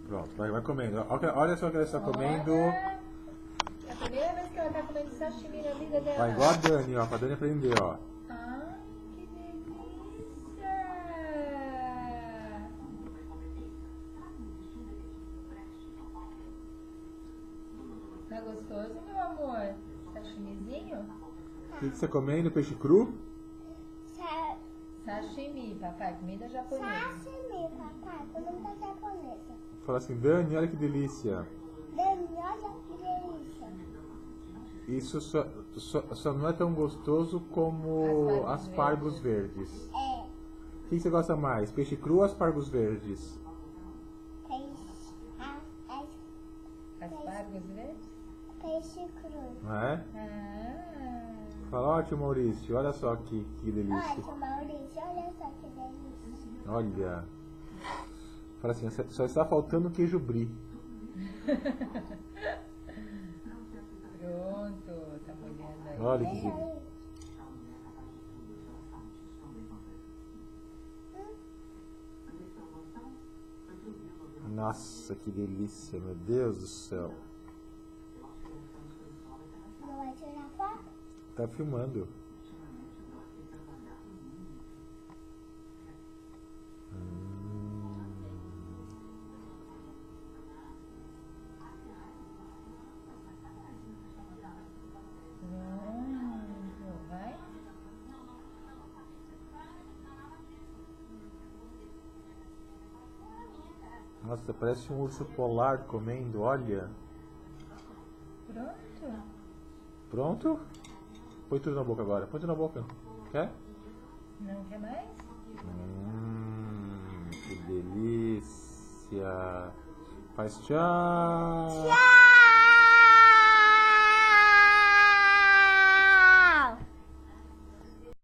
Pronto, vai comendo. Olha só o que ela está comendo. É a primeira vez que ela tá comendo sashimi na vida dela. Vai igual a Dani, ó. Pra Dani aprender, ó. Ai, que delícia! Tá gostoso, meu amor? Sashimizinho? O que você está comendo? Peixe cru? Sashimi, papai, comida japonesa. Sashimi, papai, comida japonesa. Fala assim, Dani, olha que delícia. Dani, olha que delícia. Isso só não é tão gostoso como aspargos verdes. É, O que você gosta mais? Peixe cru ou aspargos verdes? Aspargos verdes? peixe cru. Não é? Ah, Fala, ó, tio Maurício, olha só que delícia. Olha, Maurício, olha só que delícia. Olha. Fala assim, só está faltando queijo brie. pronto, tá molhando aí. Olha que Deixa delícia. aí. Nossa, que delícia, meu Deus do céu. Não vai tirar foto? Tá filmando. Pronto, vai. Nossa, parece um urso polar comendo, olha. Pronto? Pronto? Põe tudo na boca agora. Põe tudo na boca. Quer? Não quer mais? Que delícia. Faz tchau. Tchau!